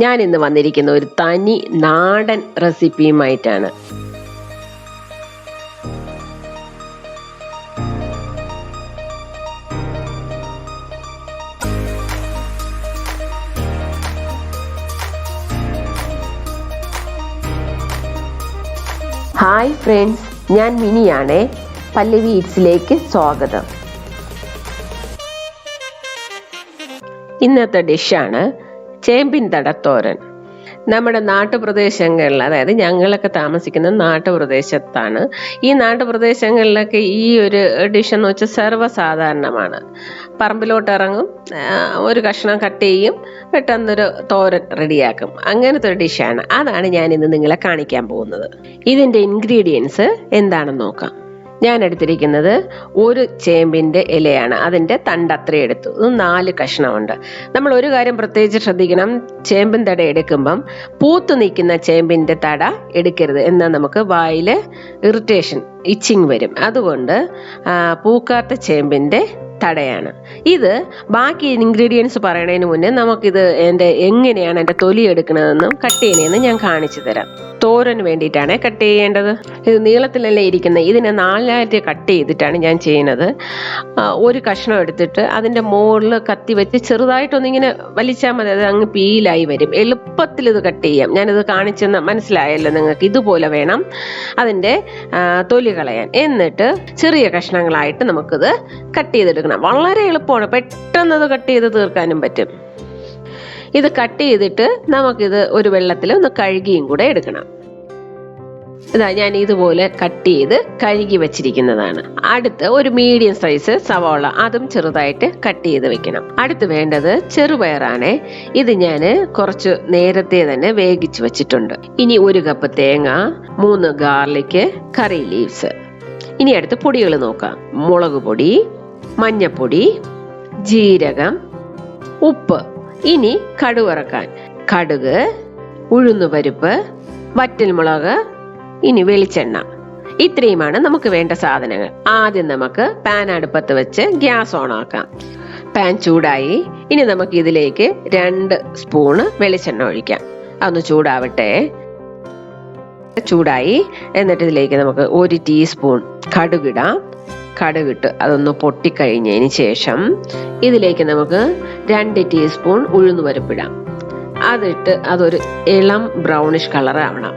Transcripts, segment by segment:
ഞാൻ ഇന്ന് വന്നിരിക്കുന്ന ഒരു തനി നാടൻ റെസിപ്പിയുമായിട്ടാണ്. ഹായ് ഫ്രണ്ട്സ്, ഞാൻ മിനിയാണേ. പല്ലവി ഈറ്റ്സിലേക്ക് സ്വാഗതം. ഇന്നത്തെ ഡിഷാണ് ചേമ്പിൻ തടത്തോരൻ. നമ്മുടെ നാട്ടുപ്രദേശങ്ങളിൽ, അതായത് ഞങ്ങളൊക്കെ താമസിക്കുന്ന നാട്ടുപ്രദേശത്താണ്. ഈ നാട്ടുപ്രദേശങ്ങളിലൊക്കെ ഈ ഒരു ഡിഷ് എന്ന് വെച്ചാൽ സർവ്വസാധാരണമാണ്. പറമ്പിലോട്ട് ഇറങ്ങും, ഒരു കഷ്ണം കട്ട് ചെയ്യും, പെട്ടെന്നൊരു തോരൻ റെഡിയാക്കും. അങ്ങനത്തെ ഒരു ഡിഷാണ്. അതാണ് ഞാൻ ഇന്ന് നിങ്ങളെ കാണിക്കാൻ പോകുന്നത്. ഇതിൻ്റെ ഇൻഗ്രീഡിയൻസ് എന്താണെന്ന് നോക്കാം. ഞാൻ എടുത്തിരിക്കുന്നത് ഒരു ചേമ്പിൻ്റെ ഇലയാണ്. അതിൻ്റെ തണ്ട് അത്രയും എടുത്തു. ഇത് 4 കഷ്ണമുണ്ട്. നമ്മൾ ഒരു കാര്യം പ്രത്യേകിച്ച് ശ്രദ്ധിക്കണം. ചേമ്പിൻ തട എടുക്കുമ്പം പൂത്തു നിൽക്കുന്ന ചേമ്പിൻ്റെ തട എടുക്കരുത്. എന്നാൽ നമുക്ക് വായിൽ ഇറിറ്റേഷൻ, ഇച്ചിങ് വരും. അതുകൊണ്ട് പൂക്കാത്ത ചേമ്പിൻ്റെ തടയാണ് ഇത്. ബാക്കി ഇൻഗ്രീഡിയൻസ് പറയുന്നതിന് മുന്നേ നമുക്കിത് എങ്ങനെയാണ് എൻ്റെ തൊലി എടുക്കണതെന്നും കട്ട് ചെയ്യണതെന്നും ഞാൻ കാണിച്ചു തരാം. തോരന് വേണ്ടിയിട്ടാണ് കട്ട് ചെയ്യേണ്ടത്. ഇത് നീളത്തിലല്ലേ ഇരിക്കുന്നത്. ഇതിനെ 4ആയിട്ട് കട്ട് ചെയ്തിട്ടാണ് ഞാൻ ചെയ്യുന്നത്. ഒരു കഷ്ണം എടുത്തിട്ട് അതിൻ്റെ മുകളിൽ കത്തി വെച്ച് ചെറുതായിട്ടൊന്നിങ്ങനെ വലിച്ചാൽ മതി. അത് അങ്ങ് പീലായി വരും. എളുപ്പത്തിൽ ഇത് കട്ട് ചെയ്യാം. ഞാനിത് കാണിച്ചെന്ന് മനസ്സിലായല്ലോ നിങ്ങൾക്ക്. ഇതുപോലെ വേണം അതിൻ്റെ തൊലി കളയാൻ. എന്നിട്ട് ചെറിയ കഷ്ണങ്ങളായിട്ട് നമുക്കിത് കട്ട് ചെയ്തെടുക്കണം. വളരെ എളുപ്പമാണ്. പെട്ടെന്ന് അത് കട്ട് ചെയ്ത് തീർക്കാനും പറ്റും. ഇത് കട്ട് ചെയ്തിട്ട് നമുക്കിത് ഒരു വെള്ളത്തിൽ ഒന്ന് കഴുകിയും കൂടെ എടുക്കണം. ഇതാ ഞാൻ ഇതുപോലെ കട്ട് ചെയ്ത് കഴുകി വെച്ചിരിക്കുന്നതാണ്. അടുത്ത് ഒരു മീഡിയം സൈസ് സവാള, അതും ചെറുതായിട്ട് കട്ട് ചെയ്ത് വെക്കണം. അടുത്ത് വേണ്ടത് ചെറുപയറാണ്. ഇത് ഞാൻ കുറച്ച് നേരത്തെ തന്നെ വേവിച്ച് വെച്ചിട്ടുണ്ട്. ഇനി 1 കപ്പ് തേങ്ങ, 3 ഗാർലിക്, കറി ലീവ്സ്. ഇനി അടുത്ത് പൊടികൾ നോക്കാം. മുളക് പൊടി, മഞ്ഞപ്പൊടി, ജീരകം, ഉപ്പ്. ഇനി കടുക് വറക്കാൻ കടുക്, ഉഴുന്നുപരിപ്പ്, വറ്റൽമുളക്, ഇനി വെളിച്ചെണ്ണ. ഇത്രയുമാണ് നമുക്ക് വേണ്ട സാധനങ്ങൾ. ആദ്യം നമുക്ക് പാൻ അടുപ്പത്ത് വെച്ച് ഗ്യാസ് ഓൺ ആക്കാം. പാൻ ചൂടായി. ഇനി നമുക്ക് ഇതിലേക്ക് 2 സ്പൂണ് വെളിച്ചെണ്ണ ഒഴിക്കാം. അതൊന്ന് ചൂടാവട്ടെ. ചൂടായി. എന്നിട്ട് ഇതിലേക്ക് നമുക്ക് 1 ടീസ്പൂൺ കടുകിടാം. കടുകിട്ട് അതൊന്ന് പൊട്ടിക്കഴിഞ്ഞതിന് ശേഷം ഇതിലേക്ക് നമുക്ക് 2 ടീസ്പൂൺ ഉഴുന്നുപരിപ്പിടാം. അതിട്ട് അതൊരു ഇളം ബ്രൗണിഷ് കളർ ആവണം.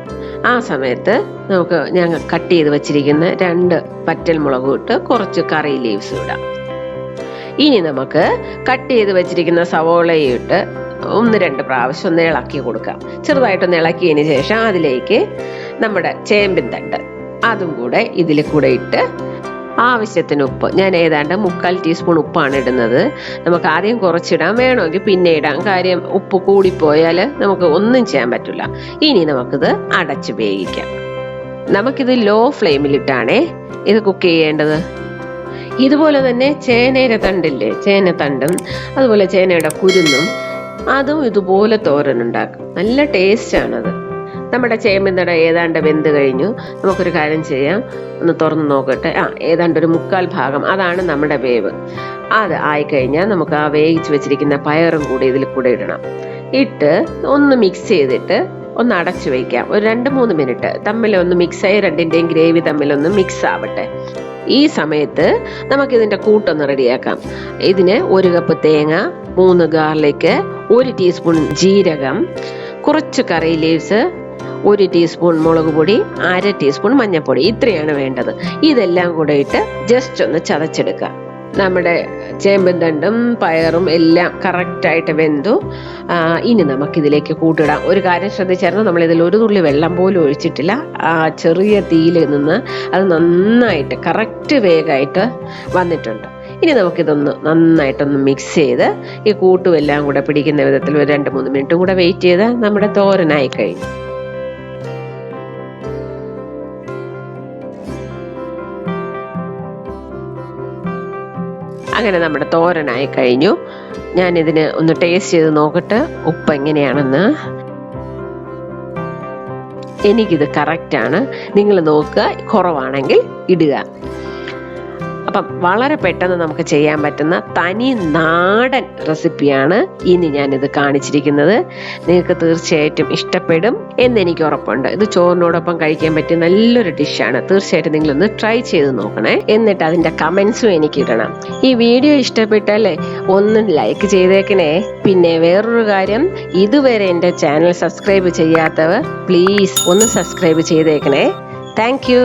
ആ സമയത്ത് നമുക്ക് ഞങ്ങൾ കട്ട് ചെയ്ത് വെച്ചിരിക്കുന്ന 2 വറ്റൽമുളകും ഇട്ട് കുറച്ച് കറി ലീവ്സ് ഇടാം. ഇനി നമുക്ക് കട്ട് ചെയ്ത് വെച്ചിരിക്കുന്ന സവോളയും ഇട്ട് 1-2 പ്രാവശ്യം ഒന്ന് ഇളക്കി കൊടുക്കാം. ചെറുതായിട്ടൊന്ന് ഇളക്കിയതിന് ശേഷം അതിലേക്ക് നമ്മുടെ ചേമ്പിൻ തണ്ട് അതും കൂടെ ഇതിൽ കൂടെ ഇട്ട് ആവശ്യത്തിന് ഉപ്പ്. ഞാൻ ഏതാണ്ട് 1/4 ടീസ്പൂൺ ഉപ്പാണ് ഇടുന്നത്. നമുക്ക് ആദ്യം കുറച്ചിടാം, വേണമെങ്കിൽ പിന്നെ ഇടാം. കാര്യം ഉപ്പ് കൂടിപ്പോയാൽ നമുക്ക് ഒന്നും ചെയ്യാൻ പറ്റില്ല. ഇനി നമുക്കിത് അടച്ച് വേവിക്കാം. നമുക്കിത് ലോ ഫ്ലെയിമിലിട്ടാണേ ഇത് കുക്ക് ചെയ്യേണ്ടത്. ഇതുപോലെ തന്നെ ചേനയുടെ തണ്ടില്ലേ, ചേനത്തണ്ടും അതുപോലെ ചേനയുടെ കുരുന്നും അതും ഇതുപോലെ തോരനുണ്ടാക്കും. നല്ല ടേസ്റ്റാണത്. നമ്മുടെ ചേമ്പിൻ തട ഏതാണ്ട് വെന്ത് കഴിഞ്ഞു. നമുക്കൊരു കാര്യം ചെയ്യാം, ഒന്ന് തുറന്ന് നോക്കട്ടെ. ഏതാണ്ട് ഒരു 1/4 ഭാഗം, അതാണ് നമ്മുടെ വേവ്. അത് ആയിക്കഴിഞ്ഞാൽ നമുക്ക് ആ വേവിച്ച് വെച്ചിരിക്കുന്ന പയറും കൂടി ഇതിൽ കൂടെ ഇടണം. ഇട്ട് ഒന്ന് മിക്സ് ചെയ്തിട്ട് ഒന്ന് അടച്ചു വയ്ക്കാം. ഒരു 2-3 മിനിറ്റ് തമ്മിലൊന്ന് മിക്സായി, രണ്ടിൻ്റെയും ഗ്രേവി തമ്മിലൊന്ന് മിക്സ് ആവട്ടെ. ഈ സമയത്ത് നമുക്കിതിൻ്റെ കൂട്ടൊന്ന് റെഡിയാക്കാം. ഇതിന് 1 കപ്പ് തേങ്ങ, 3 ഗാർലിക്, 1 ടീസ്പൂൺ ജീരകം, കുറച്ച് കറി ലീവ്സ്, 1 ടീസ്പൂൺ മുളക് പൊടി, 1/2 ടീസ്പൂൺ മഞ്ഞൾപ്പൊടി. ഇത്രയാണ് വേണ്ടത്. ഇതെല്ലാം കൂടെ ഇട്ട് ജസ്റ്റ് ഒന്ന് ചതച്ചെടുക്കുക. നമ്മുടെ ചേമ്പിൻ തണ്ടും പയറും എല്ലാം കറക്റ്റായിട്ട് വെന്തു. ഇനി നമുക്കിതിലേക്ക് കൂട്ടിടാം. ഒരു കാര്യം ശ്രദ്ധിച്ചായിരുന്നു, നമ്മളിതിൽ ഒരു തുള്ളി വെള്ളം പോലും ഒഴിച്ചിട്ടില്ല. ചെറിയ തീയിൽ നിന്ന് അത് നന്നായിട്ട് കറക്റ്റ് വേഗമായിട്ട് വന്നിട്ടുണ്ട്. ഇനി നമുക്കിതൊന്ന് നന്നായിട്ടൊന്ന് മിക്സ് ചെയ്ത് ഈ കൂട്ടും എല്ലാം കൂടെ പിടിക്കുന്ന വിധത്തിൽ ഒരു 2-3 മിനിറ്റും കൂടെ വെയിറ്റ് ചെയ്ത് നമ്മുടെ തോരനായി കഴിഞ്ഞു. അങ്ങനെ നമ്മുടെ തോരനായി കഴിഞ്ഞു. ഞാനിതിന് ഒന്ന് ടേസ്റ്റ് ചെയ്ത് നോക്കട്ടെ ഉപ്പ് എങ്ങനെയാണെന്ന്. എനിക്കിത് കറക്റ്റാണ്. നിങ്ങൾ നോക്കുക, കുറവാണെങ്കിൽ ഇടുക. അപ്പം വളരെ പെട്ടെന്ന് നമുക്ക് ചെയ്യാൻ പറ്റുന്ന തനി നാടൻ റെസിപ്പിയാണ് ഇനി ഞാനിത് കാണിച്ചിരിക്കുന്നത്. നിങ്ങൾക്ക് തീർച്ചയായിട്ടും ഇഷ്ടപ്പെടും എന്നെനിക്ക് ഉറപ്പുണ്ട്. ഇത് ചോറിനോടൊപ്പം കഴിക്കാൻ പറ്റിയ നല്ലൊരു ഡിഷാണ്. തീർച്ചയായിട്ടും നിങ്ങളൊന്ന് ട്രൈ ചെയ്ത് നോക്കണേ. എന്നിട്ട് അതിൻ്റെ കമൻസും എനിക്ക് ഇടണം. ഈ വീഡിയോ ഇഷ്ടപ്പെട്ടാലേ ഒന്ന് ലൈക്ക് ചെയ്തേക്കണേ. പിന്നെ വേറൊരു കാര്യം, ഇതുവരെ എൻ്റെ ചാനൽ സബ്സ്ക്രൈബ് ചെയ്യാത്തവർ പ്ലീസ് ഒന്ന് സബ്സ്ക്രൈബ് ചെയ്തേക്കണേ. Thank you.